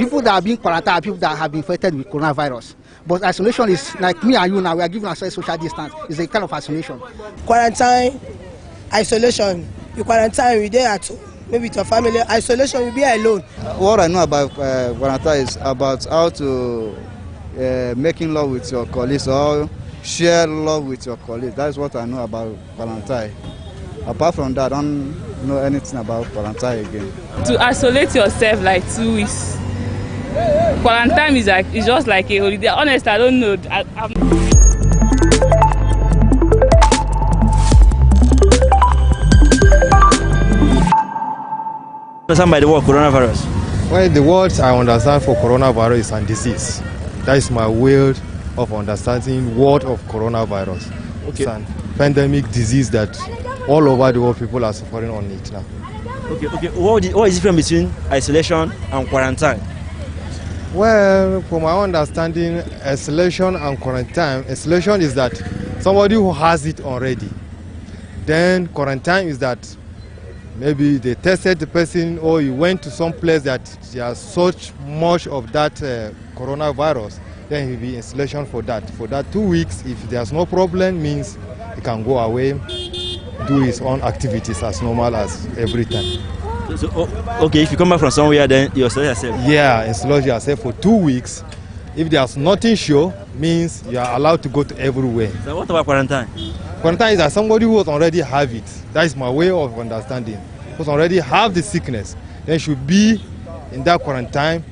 People that are being quarantined are people that have been infected with coronavirus. But isolation is like me and you now. We are giving ourselves social distance. It's a kind of isolation. Quarantine, isolation. You quarantine, you there at home, maybe with your family. Isolation, you be alone. What I know about quarantine is about how to making love with your colleagues or share love with your colleagues. That's what I know about quarantine. Apart from that, I don't know anything about quarantine again. To isolate yourself like 2 weeks. Quarantine is just like a holiday. Honestly, I don't know. Understand by the word coronavirus? Well, the words I understand for coronavirus is a disease. That is my way of understanding word of coronavirus. Okay. It's a pandemic disease that all over the world people are suffering on it now. Okay. What is the difference between isolation and quarantine? Well, from my understanding, isolation and quarantine, isolation is that somebody who has it already. Then quarantine is that maybe they tested the person or you went to some place that there's such much of that coronavirus, then he'll be in isolation for that. For that 2 weeks, if there's no problem, means he can go away, do his own activities as normal as every time. So, okay, if you come back from somewhere, then you isolate yourself? Yeah, isolate yourself for 2 weeks. If there's nothing sure, means you are allowed to go to everywhere. So what about quarantine? Quarantine is that somebody who already have it. That is my way of understanding. Who already have the sickness, then should be in that quarantine,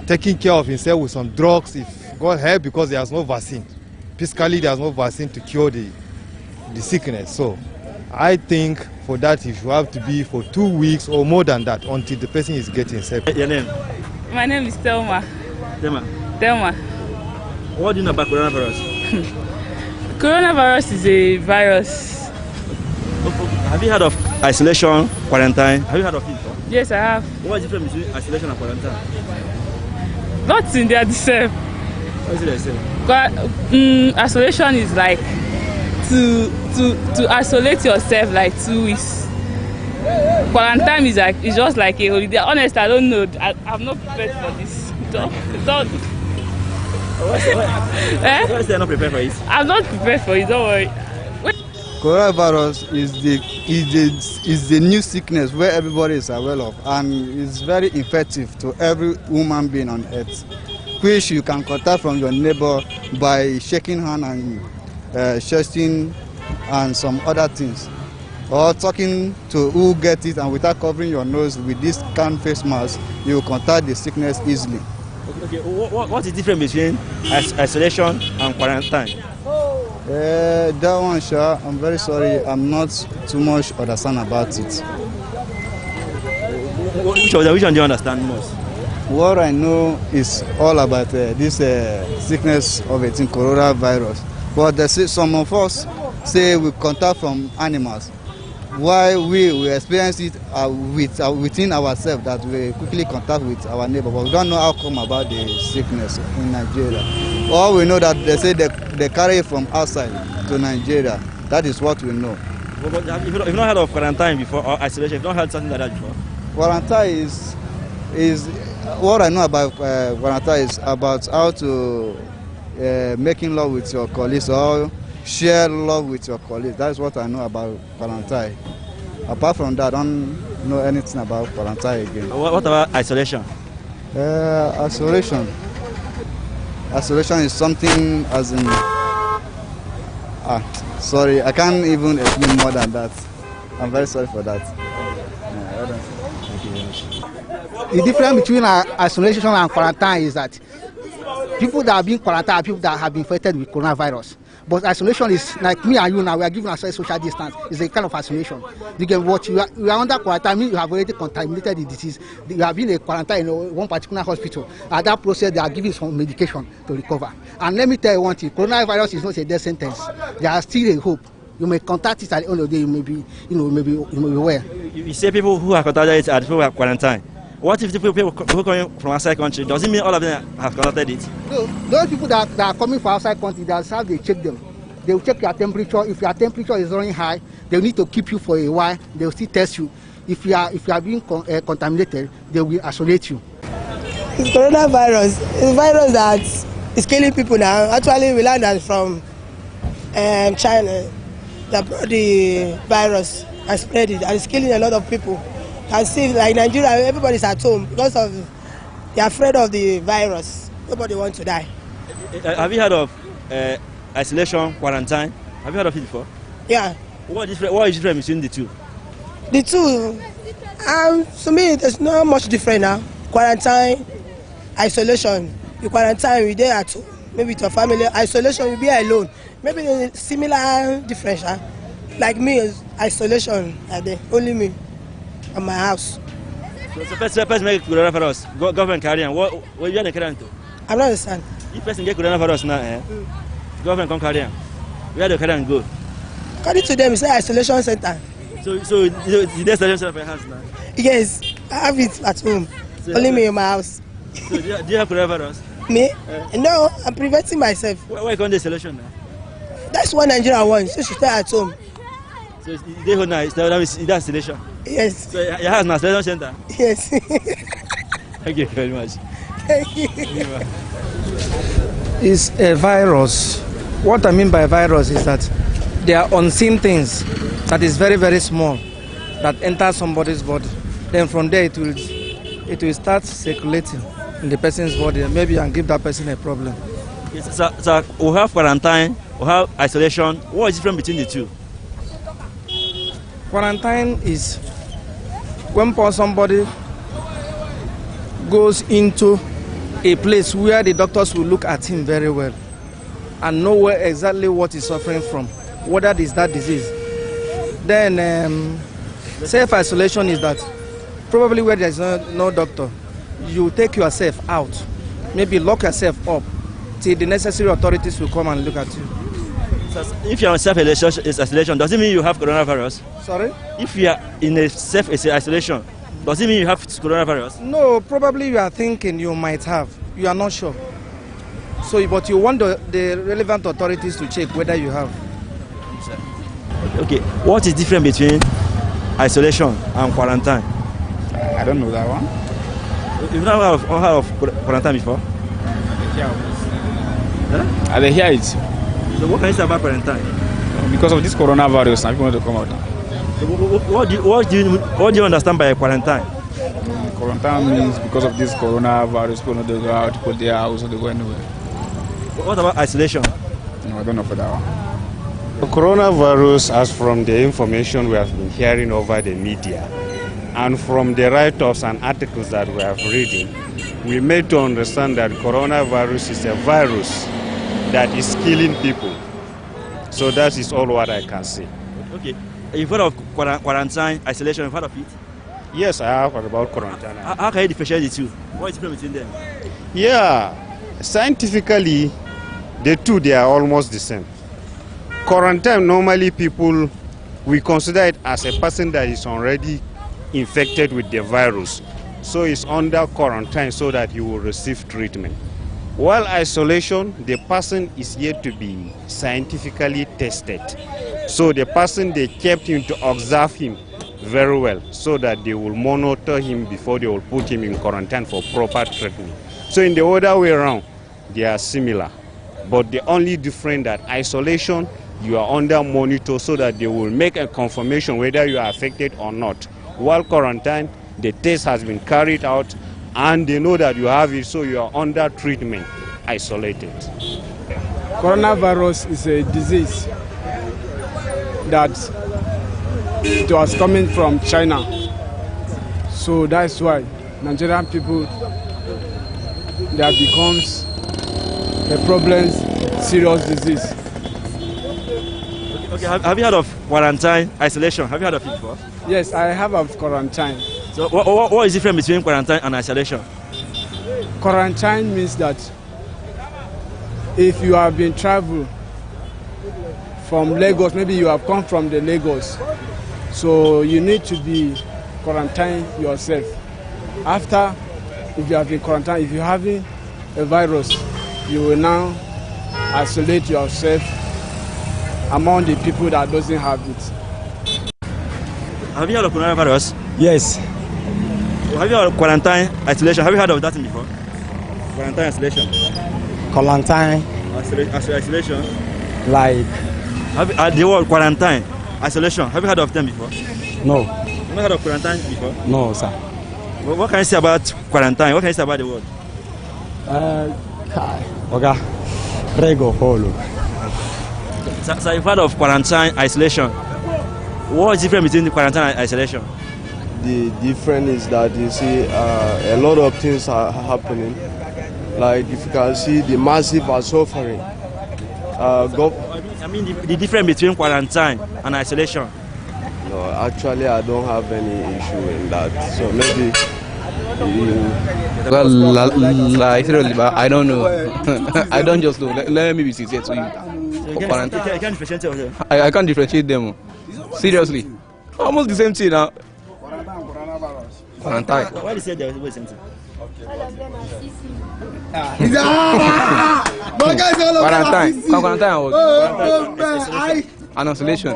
taking care of himself with some drugs if God help, because there's no vaccine. Physically, there's no vaccine to cure the sickness. So I think for that it should have to be for 2 weeks or more than that until the person is getting safe. Your name? My name is Thelma. Thelma. What do you know about coronavirus? Coronavirus is a virus. Have you heard of isolation, quarantine? Have you heard of it? Yes, I have. What is the difference between isolation and quarantine? Nothing, they are the same. What is it the same? Isolation is like to isolate yourself like 2 weeks. Quarantine is just like a holiday. Honestly, I don't know. I'm not prepared for this. Don't. Why is they not prepared for it? I'm not prepared for it. Don't worry. Coronavirus is the new sickness where everybody is aware of, and it's very effective to every human being on earth, which you can contact from your neighbor by shaking hand and shaking and some other things, or talking to who get it, and without covering your nose with this can face mask, you will contact the sickness easily. Okay. What is the difference between isolation and quarantine? That one, sure. I'm very sorry. I'm not too much understand about it. Which one do you understand most? What I know is all about this sickness of it in coronavirus. But some of us say we contact from animals. Why we experience it within ourselves, that we quickly contact with our neighbor, but we don't know how come about the sickness in Nigeria. All we know that they say they carry it from outside to Nigeria. That is what we know. But you've not heard of quarantine before, or isolation? You've not heard something like that before? Quarantine is what I know about quarantine is about how to making love with your colleagues or share love with your colleagues. That's what I know about quarantine. Apart from that, I don't know anything about quarantine again. What about isolation? Isolation is something as in... sorry, I can't even explain more than that. I'm very sorry for that. The difference between isolation and quarantine is that people that are being quarantined are people that have been infected with coronavirus. But isolation is like me and you now. We are giving ourselves social distance. It's a kind of isolation. You can watch. You are under quarantine. Means you have already contaminated the disease. You have been in quarantine in one particular hospital. At that process, they are giving some medication to recover. And let me tell you one thing: coronavirus is not a death sentence. There is still a hope. You may contact it at the end of the day. You may be well. You say people who have contacted it are people who are quarantined. What if the people coming from outside country? Does it mean all of them have contacted it? No, those people that are coming from outside country, that's how they check them. They will check your temperature. If your temperature is running high, they will need to keep you for a while. They will still test you. If you are being contaminated, they will isolate you. It's coronavirus. It's a virus that is killing people now. Actually, we learned that from China. That brought the virus and spread it, and it's killing a lot of people. And see, like Nigeria, everybody's at home because of they're afraid of the virus. Nobody wants to die. Have you heard of isolation, quarantine? Have you heard of it before? Yeah. What is the difference between the two? The two, to me, there's not much different now. Quarantine, isolation. You quarantine, you there at home, maybe with your family. Isolation, you be alone. Maybe a similar difference. Huh? Like me, isolation, only me, at my house. So person make coronavirus, government carry on. What you are carrying to? I'm not understand. If person get coronavirus now, government come carry on. Where the carry on go? According to them, it's an isolation center. So the isolation center for your house now? Yes, I have it at home. So, only me in my house. So do you have coronavirus? Me? No, I'm preventing myself. Why can't the isolation now? That's what Nigeria wants. You should stay at home. So they hold now. That's isolation. Yes. So your house now isolation center. Yes. Thank you very much. Thank you. Is a virus. What I mean by virus is that they are unseen things that is very, very small that enter somebody's body. Then from there it will start circulating in the person's body, maybe, and give that person a problem. Yes, so we have quarantine, we have isolation. What is the difference between the two? Quarantine is when somebody goes into a place where the doctors will look at him very well and know exactly what he's suffering from, whether it is that disease. Then self-isolation is that probably where there is no doctor, you take yourself out, maybe lock yourself up till the necessary authorities will come and look at you. So if you are in self-isolation, does it mean you have coronavirus? Sorry? If you are in a self-isolation, does it mean you have coronavirus? No, probably you are thinking you might have. You are not sure. So, but you want the relevant authorities to check whether you have. Okay, what is different between isolation and quarantine? I don't know that one. You've never heard of quarantine before? I didn't hear it. So what can you say about quarantine? Because of this coronavirus, people want to come out now. So what do you understand by quarantine? Quarantine means because of this coronavirus, people don't go out, people their house, or they go anywhere. What about isolation? No, I don't know for that one. The coronavirus, as from the information we have been hearing over the media and from the write-ups and articles that we have reading, we made to understand that coronavirus is a virus that is killing people. So that is all what I can say. Okay. You've heard of quarantine, isolation, you've heard of it? Yes, I have heard about quarantine. How can you differentiate the two? What is the difference between them? Yeah, scientifically, the two, they are almost the same. Quarantine, normally people, we consider it as a person that is already infected with the virus. So it's under quarantine so that he will receive treatment. While isolation, the person is yet to be scientifically tested. So the person, they kept him to observe him very well so that they will monitor him before they will put him in quarantine for proper treatment. So in the other way around, they are similar. But the only difference that isolation, you are under monitor so that they will make a confirmation whether you are affected or not. While quarantine, the test has been carried out and they know that you have it, so you are under treatment, isolated. Coronavirus is a disease that it was coming from China. So that's why Nigerian people, that becomes a problem, serious disease. Okay, have you heard of quarantine, isolation? Have you heard of it before? Yes, I have of quarantine. So what is the difference between quarantine and isolation? Quarantine means that if you have been travel from Lagos, maybe you have come from the Lagos, so you need to be quarantined yourself. After, if you have been quarantined, if you're having a virus, you will now isolate yourself among the people that doesn't have it. Have you heard of coronavirus? Yes. Have you heard of quarantine, isolation? Have you heard of that before? Quarantine isolation. Quarantine. Isolation. Like. The word quarantine isolation. Have you heard of them before? No. You never heard of quarantine before? No, sir. What can you say about quarantine? What can you say about the word? Okay. Rego holo. So you've heard of quarantine isolation. What is the difference between the quarantine and isolation? The difference is that you see a lot of things are happening. Like if you can see the massive are suffering. I mean the difference between quarantine and isolation. No, actually I don't have any issue in that. So maybe well, I don't know. I don't just know. Let me be sincere to you. You can't differentiate them. I can't differentiate them. Seriously. Almost the same thing now. Quarantine. Why do you say they're the same thing? Quarantine and isolation.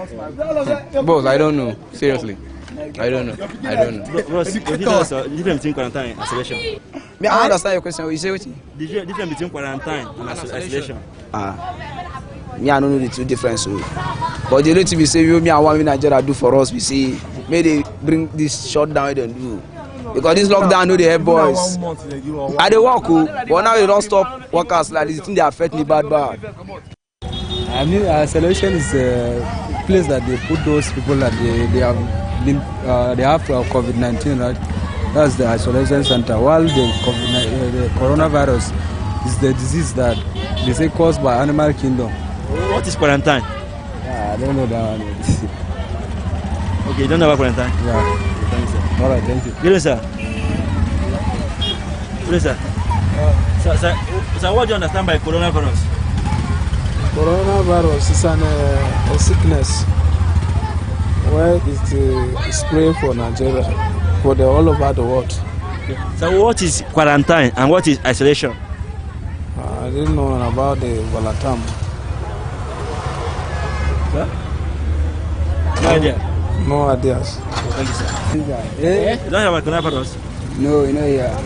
Boss, I don't know. Seriously. I don't know. What's the difference between quarantine and isolation? I understand your question. You say what? The difference between quarantine and isolation. Me, I don't know the two differences. But the only thing we say, me and what Nigeria do for us, we say, may they bring this shutdown and do. Because this lockdown, no, they help boys. I they work, but now they don't stop workers like this. They affect me bad. I mean, isolation is a place that they put those people that they have been they have COVID-19, right? That's the isolation center. While the coronavirus is the disease that they say caused by animal kingdom. What is quarantine? I don't know that one. Okay, you don't know about quarantine? Yeah. Thank you, sir. All right, thank you. Good, sir. Good, sir. So what do you understand by coronavirus? Coronavirus is a sickness where it's spread for Nigeria, for all over the world. So what is quarantine and what is isolation? I didn't know about the Valatam. No idea. No ideas. Thank you, sir. You don't have a coronavirus? No, you know, yeah.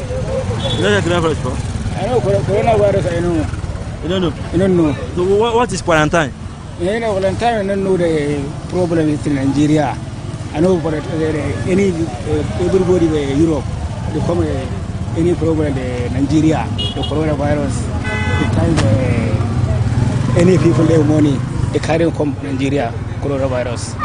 You don't have coronavirus, bro? I know coronavirus, I know. You don't know? You don't know. So what is quarantine? You know, quarantine, I don't know the problem is in Nigeria. I know, but everybody in Europe, they come any problem in Nigeria, the coronavirus, the time any people have money, they carry come Nigeria, coronavirus.